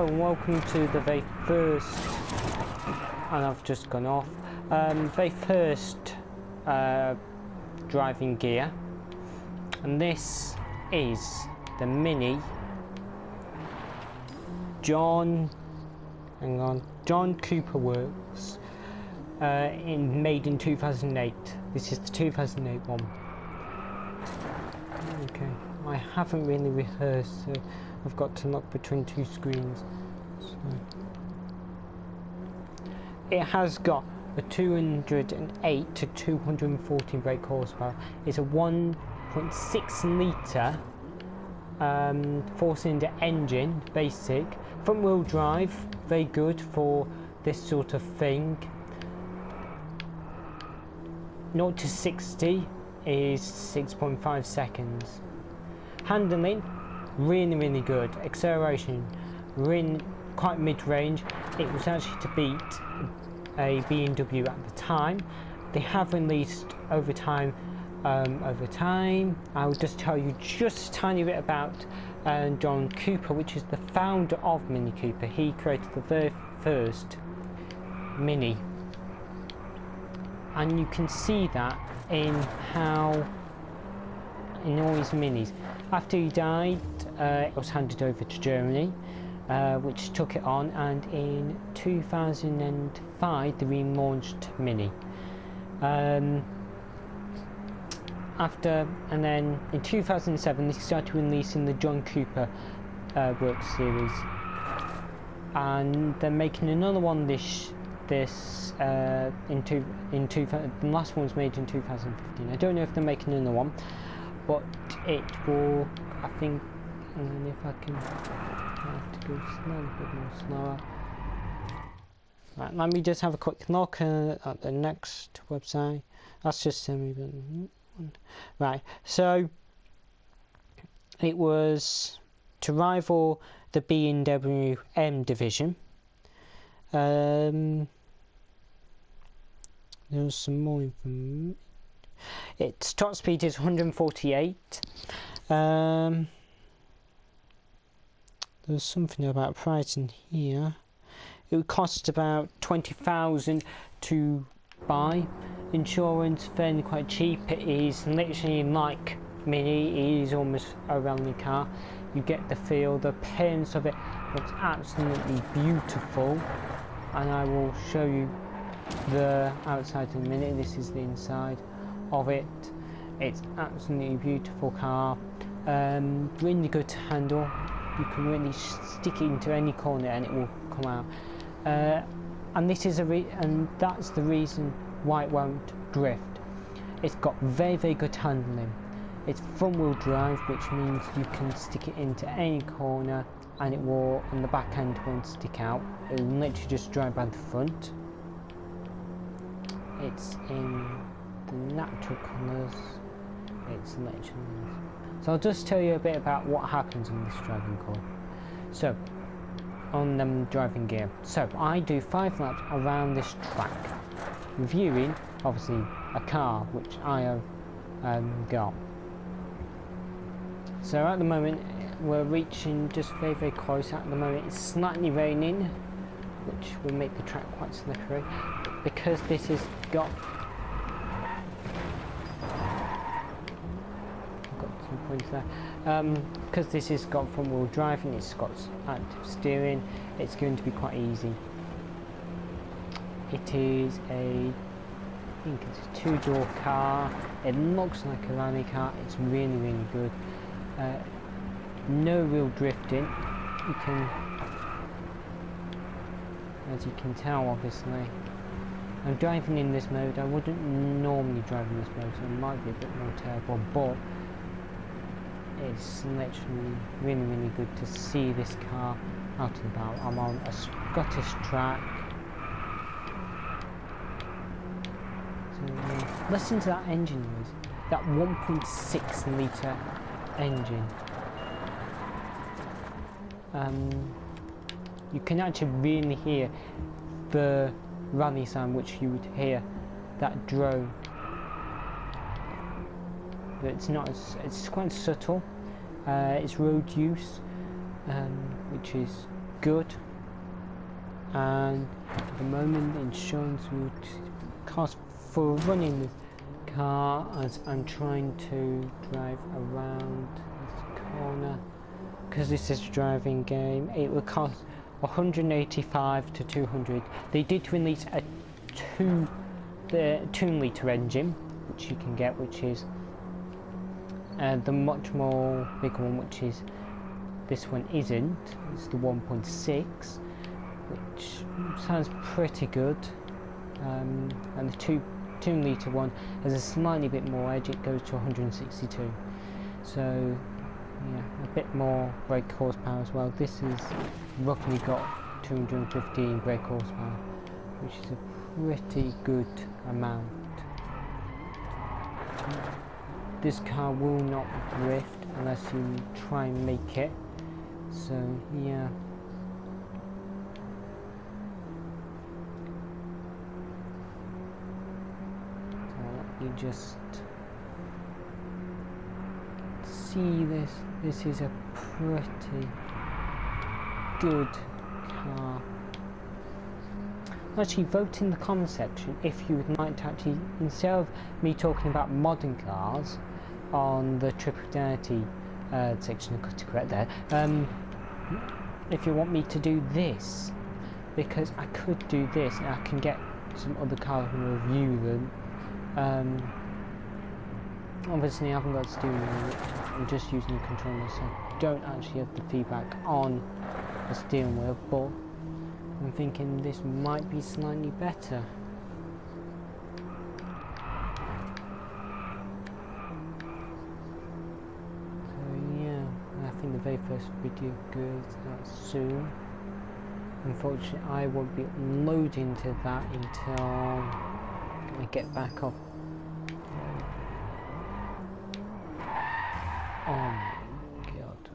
Hello and welcome to the very first, and I've just gone off, very first driving gear, and this is the Mini John Cooper Works, made in 2008. This is the 2008 one. Okay, I haven't really rehearsed, so I've got to look between two screens. So. It has got a 208 to 214 brake horsepower. It's a 1.6 litre 4-cylinder engine, basic, front wheel drive, very good for this sort of thing. 0 to 60 is 6.5 seconds. Handling, really good. Acceleration, really quite mid-range. It was actually to beat a BMW at the time. They have released over time. I'll just tell you just a tiny bit about John Cooper, which is the founder of Mini Cooper. He created the very first Mini, and you can see that in all his Minis. After he died, it was handed over to Germany, which took it on, and in 2005 they relaunched Mini. And then in 2007 they started releasing the John Cooper Works series, and they're making another one the last one was made in 2015. I don't know if they're making another one, but it will, I think. And then if I can, I have to go a bit more slower. Right, let me just have a quick look at the next website. That's just semi. Right, so it was to rival the BMW M division. There's some more information. Its top speed is 148. There's something about pricing here. It would cost about 20,000 to buy. Insurance fairly quite cheap. It is literally like Mini. It is almost a rally car. You get the feel. The appearance of it looks absolutely beautiful, and I will show you the outside in a minute. This is the inside of it. It's absolutely beautiful car. Really good to handle. You can really stick it into any corner and it will come out. And this is and that's the reason why it won't drift. It's got very good handling. It's front wheel drive, which means you can stick it into any corner and it will, and the back end won't stick out. It will literally just drive by the front. It's in the natural colours. It's literally. So I'll just tell you a bit about what happens in this driving course. So, on driving gear. So I do 5 laps around this track, reviewing obviously a car which I have got. So at the moment we're reaching just very close. At the moment it's slightly raining, which will make the track quite slippery, because this has got points there, because this has got front wheel drive and it's got active steering. It's going to be quite easy. It is I think it's a 2-door car. It looks like a rally car. It's really good. No real drifting. You can, as you can tell, obviously I'm driving in this mode. I wouldn't normally drive in this mode, so it might be a bit more terrible, but it's literally really good to see this car out and about. I'm on a Scottish track. So listen to that engine noise. That 1.6 litre engine. You can actually really hear the rally sound, which you would hear that drone. But it's not as, it's quite subtle. It's road use, which is good, and at the moment insurance would cost for running this car as I'm trying to drive around this corner, because this is a driving game. It will cost 185 to 200. They did release a 2 litre engine, which you can get, which is the much more bigger one, which is this one isn't. It's the 1.6, which sounds pretty good, and the 2 litre one has a slightly bit more edge. It goes to 162, so yeah, a bit more brake horsepower as well. This is roughly got 215 brake horsepower, which is a pretty good amount. This car will not drift unless you try and make it, so yeah. You just see this. This is a pretty good car. Actually, vote in the comment section if you would like to actually, instead of me talking about modern cars on the Triple Identity section, to correct there, if you want me to do this, because I could do this and I can get some other cars and review them. Obviously I haven't got steering wheel, I'm just using the controller, so I don't actually have the feedback on the steering wheel, but I'm thinking this might be slightly better. So yeah, I think the very first video goes out soon. Unfortunately I won't be uploading to that until I get back off. Oh my god.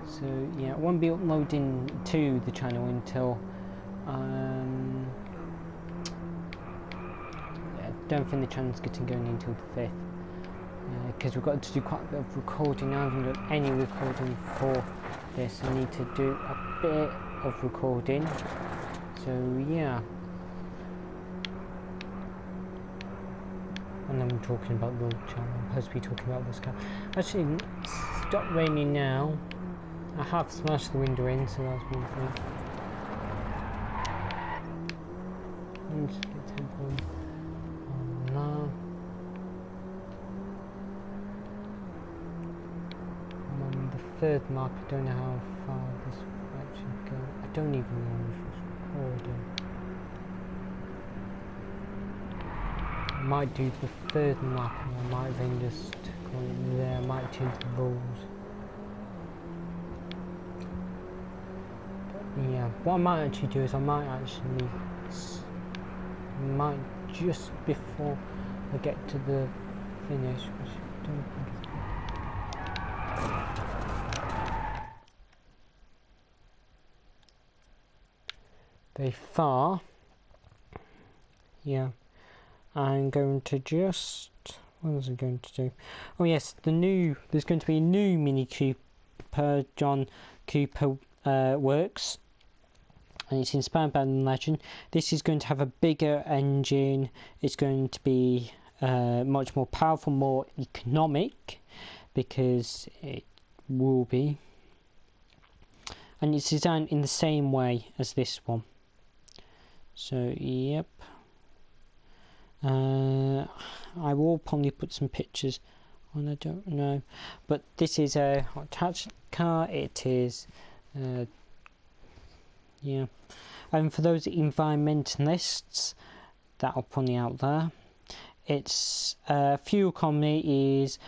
So yeah, I won't be uploading to the channel until yeah, I don't think the channel's getting going until the 5th. Because we've got to do quite a bit of recording. I haven't done any recording for this. I need to do a bit of recording. So yeah. And I'm talking about the channel. I'm supposed to be talking about this car. Actually, it's stopped raining now. I have smashed the window in, so that's one thing. And just get tempo on now. Third map, I don't know how far this will actually go. I don't even know if it's recording. I might do the third map and I might then just call it there. I might change the rules. But yeah, what I might actually do is I might just before I get to the finish, which I don't think is very far. Yeah, I'm going to just, what was I going to do? Oh yes, there's going to be a new Mini Cooper John Cooper Works, and it's inspired by the legend. This is going to have a bigger engine. It's going to be much more powerful, more economic, because it will be, and it's designed in the same way as this one. So yep, I will probably put some pictures on, I don't know, but this is a attached car. It is yeah, and for those environmentalists that are probably out there, its fuel economy is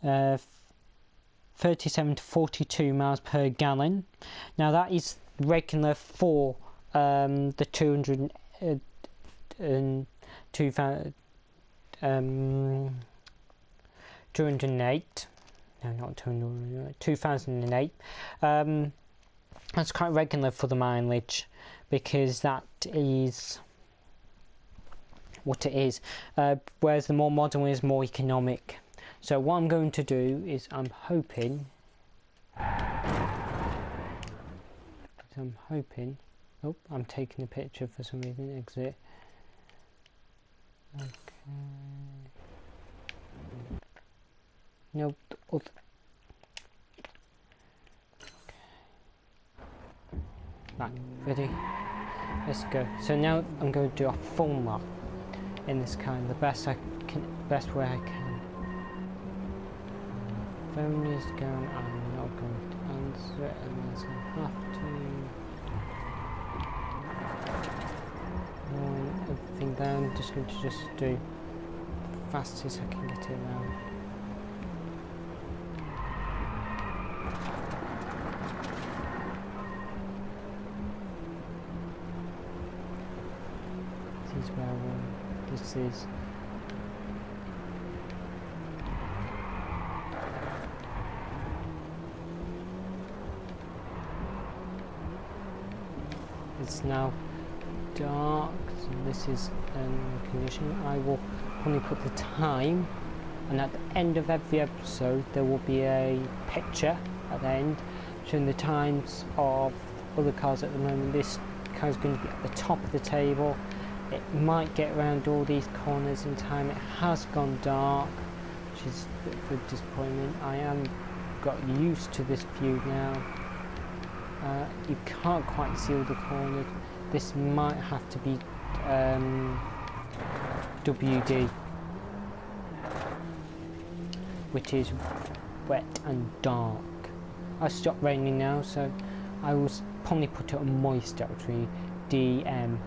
37 to 42 miles per gallon. Now that is regular for the 208, no, not 200, 2008. That's quite regular for the mileage, because that is what it is, whereas the more modern one is more economic. So what I'm going to do is I'm hoping, oh, I'm taking a picture for some reason, exit. Okay. Nope. Okay. Right, ready? Let's go. So now I'm going to do a full lap in this car the best way I can. Phone is going, I'm not going to answer it unless I have to. Everything down, just going to do the fastest I can get it around. This is where this is. It's now dark, so this is condition. I will only put the time, and at the end of every episode there will be a picture at the end showing the times of other cars at the moment. This car is going to be at the top of the table. It might get around all these corners in time. It has gone dark, which is a bit of a disappointment. I am got used to this view now. You can't quite see all the corners. This might have to be WD, which is wet and dark. I stopped raining now, so I will probably put it on moist actually, DM.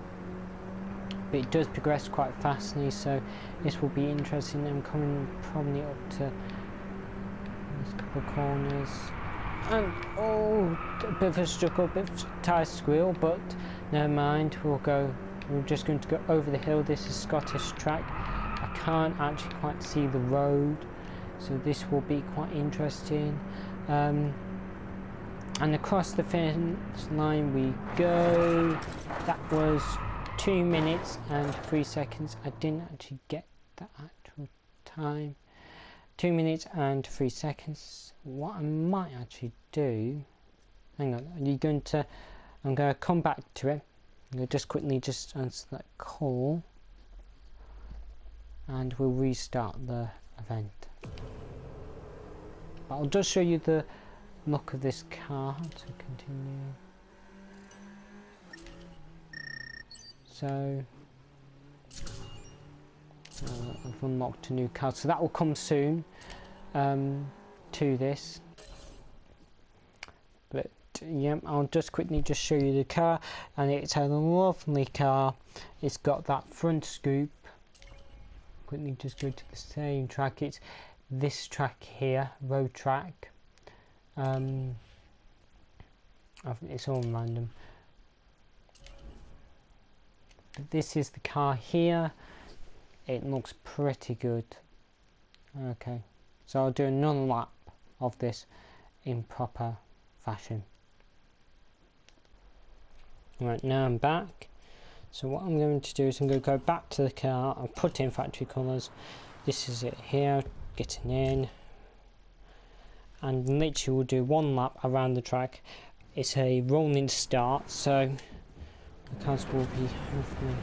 But it does progress quite fastly, so this will be interesting. I'm coming probably up to these couple of corners. And oh, a bit of a struggle, a bit of a tyre squeal, but never mind. We're just going to go over the hill. This is Scottish track. I can't actually quite see the road, so this will be quite interesting. And across the finish line we go. That was 2 minutes and 3 seconds. I didn't actually get the actual time. 2 minutes and 3 seconds. What I might actually do, hang on, I'm going to come back to it. I'm going to just quickly answer that call, and we'll restart the event. But I'll just show you the look of this car to continue. So I've unlocked a new car, so that will come soon to this. But yeah, I'll just quickly show you the car, and it's a lovely car. It's got that front scoop. Quickly just go to the same track. It's this track here, road track. It's all random. But this is the car here. It looks pretty good. Okay, so I'll do another lap of this in proper fashion. Right, now I'm back. So what I'm going to do is I'm going to go back to the car and put in factory colours. This is it here, getting in. And literally we'll do one lap around the track. It's a rolling start, so the cars will be hopefully.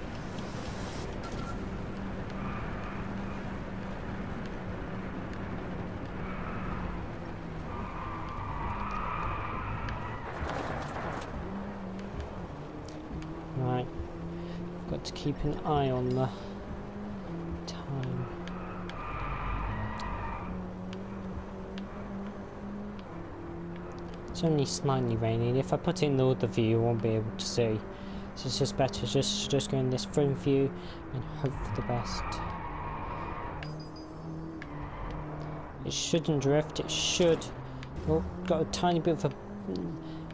Right, got to keep an eye on the time. It's only slightly raining. If I put in the other view, I won't be able to see. So it's just better just go in this front view and hope for the best. It shouldn't drift. It should. Oh, got a tiny bit of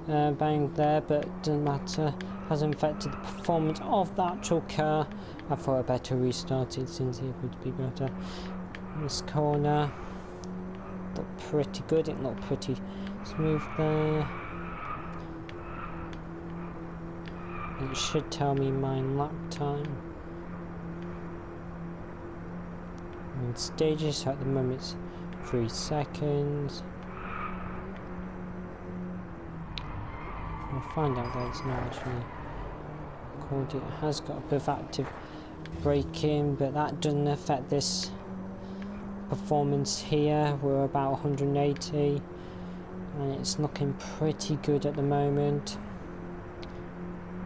a bang there, but it doesn't matter. Hasn't affected the performance of the actual car. I thought I'd better restart it since it would be better. This corner looked pretty good. It looked pretty smooth there. It should tell me my lap time. in stages, so at the moment it's 3 seconds. I'll find out that it's not actually recorded. It has got a bit of active braking, but that doesn't affect this performance here. We're about 180 and it's looking pretty good at the moment.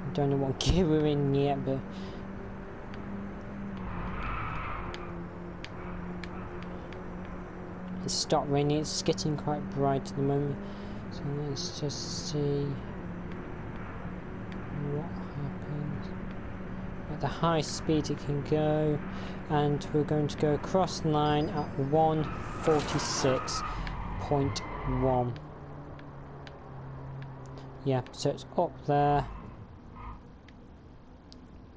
I don't know what gear we're in yet, but it's stopped raining. It's getting quite bright at the moment, so let's just see what happens at the high speed it can go, and we're going to go across the line at 146.1. yeah, so it's up there.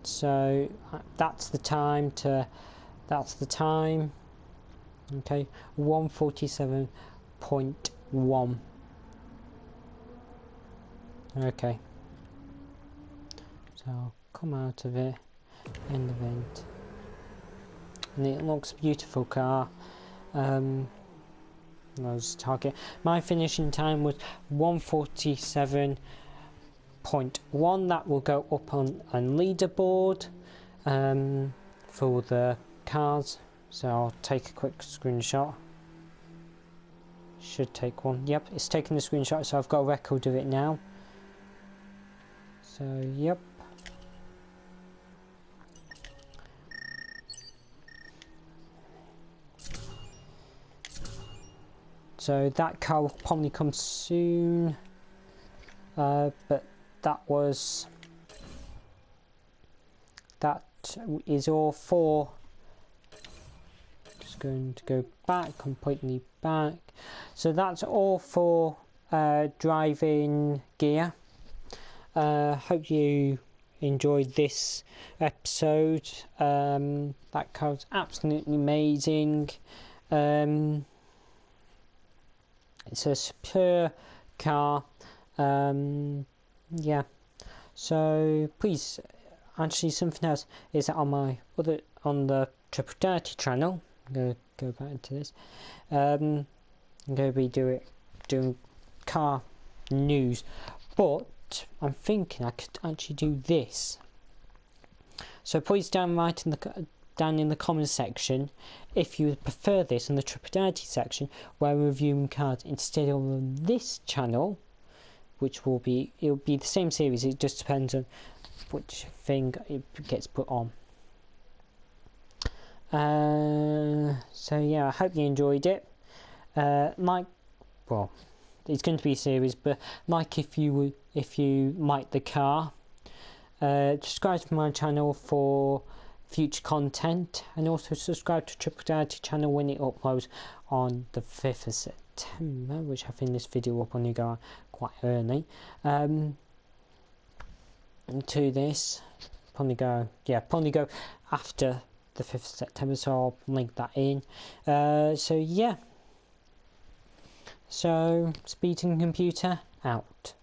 So that's the time. Okay, 147.1. okay, so I'll come out of it, end the vent, and it looks a beautiful car. Those target. My finishing time was 147.1. that will go up on a leaderboard for the cars. So I'll take a quick screenshot. Should take one. Yep, it's taking the screenshot, so I've got a record of it now. So yep. So that car will probably come soon. But that is all for, just going to go back, completely back. So that's all for driving gear. Hope you enjoyed this episode. That car's absolutely amazing. It's a superb car. Yeah, so please, actually something else is that on the Triple Dirty channel, I'm going to go back into this, I'm going to be doing car news, but I'm thinking I could actually do this. So please down in the comments section if you would prefer this in the Triple Dirty section, where we're reviewing cars, instead of on this channel, which it'll be the same series. It just depends on which thing it gets put on. So yeah, I hope you enjoyed it. Well, it's going to be a series, but if you like the car, subscribe to my channel for future content, and also subscribe to Triple Dirty channel when it uploads on the 5th of September, which I think this video will probably go out quite early. To this, probably go after the 5th of September, so I'll link that in. So yeah, so Speeding Computer out.